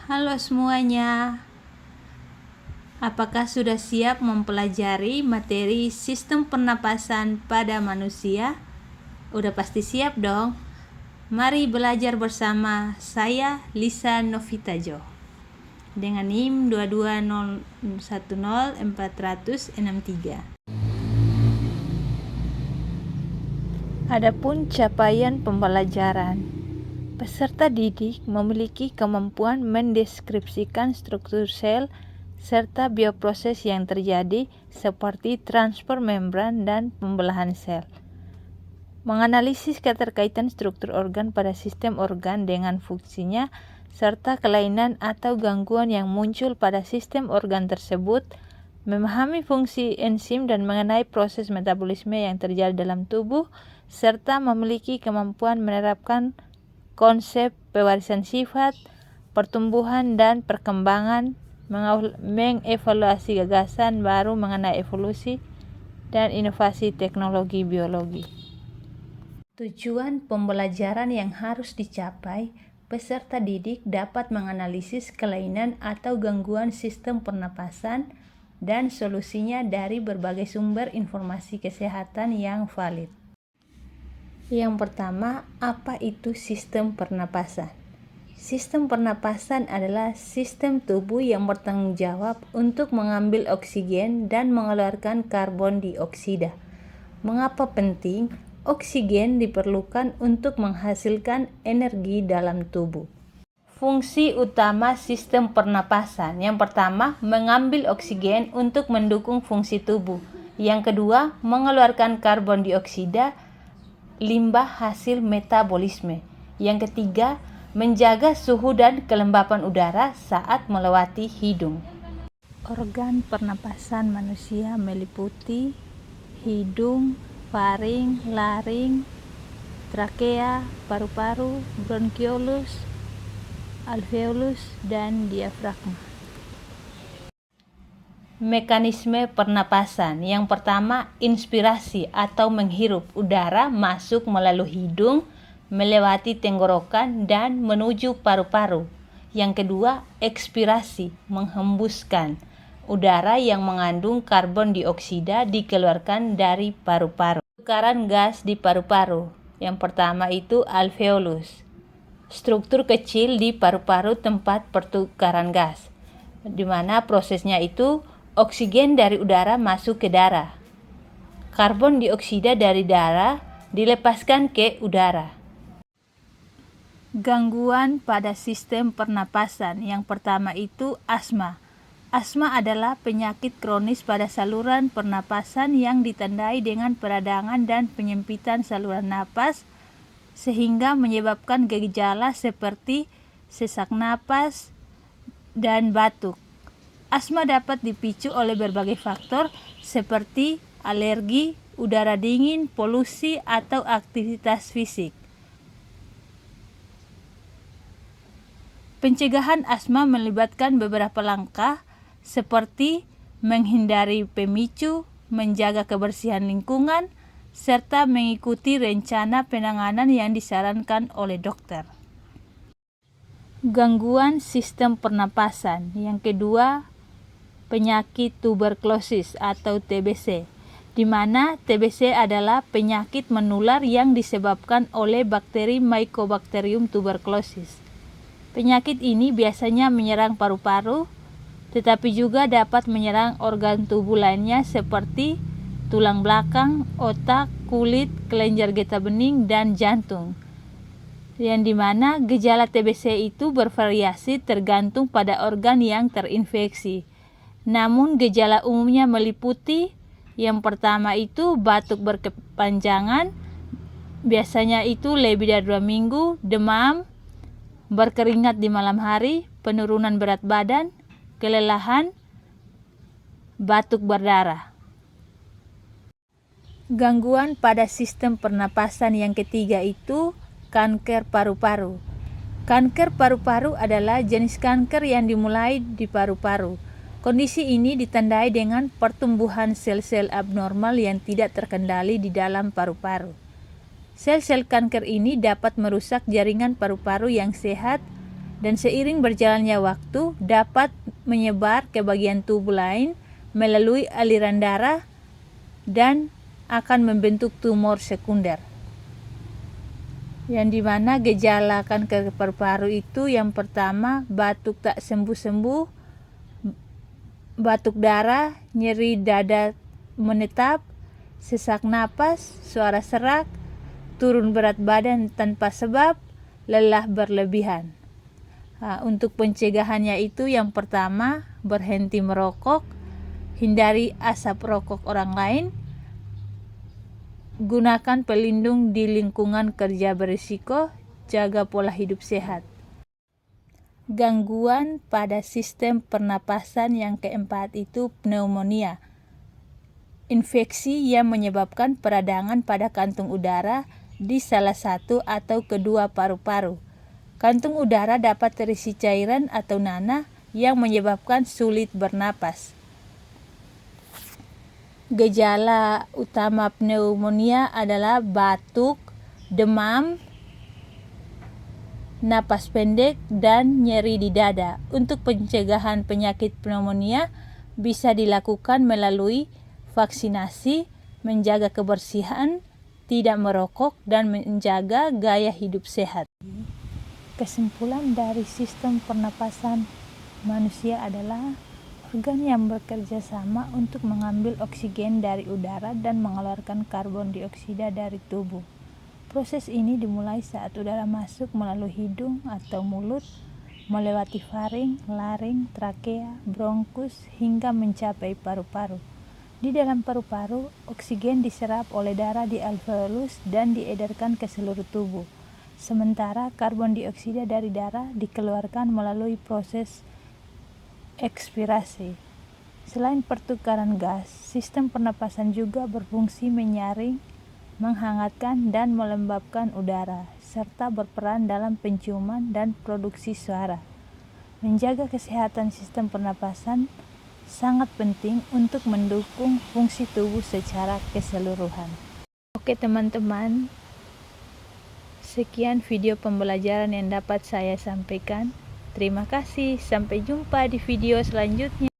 Halo semuanya, apakah sudah siap mempelajari materi sistem pernapasan pada manusia? Udah pasti siap dong. Mari belajar bersama saya Lisa Novitajo dengan NIM 220101463. Adapun capaian pembelajaran. Peserta didik memiliki kemampuan mendeskripsikan struktur sel serta bioproses yang terjadi seperti transfer membran dan pembelahan sel. Menganalisis keterkaitan struktur organ pada sistem organ dengan fungsinya serta kelainan atau gangguan yang muncul pada sistem organ tersebut, memahami fungsi enzim dan mengenai proses metabolisme yang terjadi dalam tubuh, serta memiliki kemampuan menerapkan konsep pewarisan sifat, pertumbuhan dan perkembangan, mengevaluasi gagasan baru mengenai evolusi dan inovasi teknologi biologi. Tujuan pembelajaran yang harus dicapai, peserta didik dapat menganalisis kelainan atau gangguan sistem pernapasan dan solusinya dari berbagai sumber informasi kesehatan yang valid. Yang pertama, apa itu sistem pernapasan? Sistem pernapasan adalah sistem tubuh yang bertanggung jawab untuk mengambil oksigen dan mengeluarkan karbon dioksida. Mengapa penting? Oksigen diperlukan untuk menghasilkan energi dalam tubuh. Fungsi utama sistem pernapasan. Yang pertama, mengambil oksigen untuk mendukung fungsi tubuh. Yang kedua, mengeluarkan karbon dioksida limbah hasil metabolisme. Yang ketiga, menjaga suhu dan kelembapan udara saat melewati hidung. Organ pernapasan manusia meliputi hidung, faring, laring, trakea, paru-paru, bronkiolus, alveolus, dan diafragma. Mekanisme pernapasan. Yang pertama, inspirasi atau menghirup udara masuk melalui hidung, melewati tenggorokan dan menuju paru-paru. Yang kedua, ekspirasi, menghembuskan udara yang mengandung karbon dioksida dikeluarkan dari paru-paru. Pertukaran gas di paru-paru. Yang pertama itu alveolus, struktur kecil di paru-paru tempat pertukaran gas, di mana prosesnya itu oksigen dari udara masuk ke darah. Karbon dioksida dari darah dilepaskan ke udara. Gangguan pada sistem pernapasan. Yang pertama itu asma. Asma adalah penyakit kronis pada saluran pernapasan yang ditandai dengan peradangan dan penyempitan saluran napas sehingga menyebabkan gejala seperti sesak napas dan batuk. Asma dapat dipicu oleh berbagai faktor seperti alergi, udara dingin, polusi, atau aktivitas fisik. Pencegahan asma melibatkan beberapa langkah seperti menghindari pemicu, menjaga kebersihan lingkungan, serta mengikuti rencana penanganan yang disarankan oleh dokter. Gangguan sistem pernapasan. Yang kedua, penyakit tuberkulosis atau TBC, di mana TBC adalah penyakit menular yang disebabkan oleh bakteri Mycobacterium tuberculosis. Penyakit ini biasanya menyerang paru-paru, tetapi juga dapat menyerang organ tubuh lainnya seperti tulang belakang, otak, kulit, kelenjar getah bening, dan jantung. Yang dimana gejala TBC itu bervariasi tergantung pada organ yang terinfeksi. Namun gejala umumnya meliputi yang pertama itu batuk berkepanjangan, biasanya itu lebih dari 2 minggu, demam, berkeringat di malam hari, penurunan berat badan, kelelahan, batuk berdarah. Gangguan pada sistem pernapasan yang ketiga itu kanker paru-paru. Kanker paru-paru adalah jenis kanker yang dimulai di paru-paru. Kondisi ini ditandai dengan pertumbuhan sel-sel abnormal yang tidak terkendali di dalam paru-paru. Sel-sel kanker ini dapat merusak jaringan paru-paru yang sehat dan seiring berjalannya waktu dapat menyebar ke bagian tubuh lain melalui aliran darah dan akan membentuk tumor sekunder. Yang dimana gejala kanker paru-paru itu yang pertama batuk tak sembuh-sembuh, batuk darah, nyeri dada menetap, sesak napas, suara serak, turun berat badan tanpa sebab, lelah berlebihan. Untuk pencegahannya itu yang pertama berhenti merokok, hindari asap rokok orang lain, gunakan pelindung di lingkungan kerja berisiko, jaga pola hidup sehat. Gangguan pada sistem pernapasan yang keempat itu pneumonia. Infeksi yang menyebabkan peradangan pada kantung udara di salah satu atau kedua paru-paru. Kantung udara dapat terisi cairan atau nanah yang menyebabkan sulit bernapas. Gejala utama pneumonia adalah batuk, demam, napas pendek, dan nyeri di dada. Untuk pencegahan penyakit pneumonia bisa dilakukan melalui vaksinasi, menjaga kebersihan, tidak merokok, dan menjaga gaya hidup sehat. Kesimpulan dari sistem pernapasan manusia adalah organ yang bekerja sama untuk mengambil oksigen dari udara dan mengeluarkan karbon dioksida dari tubuh. Proses ini dimulai saat udara masuk melalui hidung atau mulut, melewati faring, laring, trakea, bronkus, hingga mencapai paru-paru. Di dalam paru-paru, oksigen diserap oleh darah di alveolus dan diedarkan ke seluruh tubuh. Sementara karbon dioksida dari darah dikeluarkan melalui proses ekspirasi. Selain pertukaran gas, sistem pernapasan juga berfungsi menyaring, menghangatkan, dan melembabkan udara, serta berperan dalam penciuman dan produksi suara. Menjaga kesehatan sistem pernapasan sangat penting untuk mendukung fungsi tubuh secara keseluruhan. Oke teman-teman, sekian video pembelajaran yang dapat saya sampaikan. Terima kasih, sampai jumpa di video selanjutnya.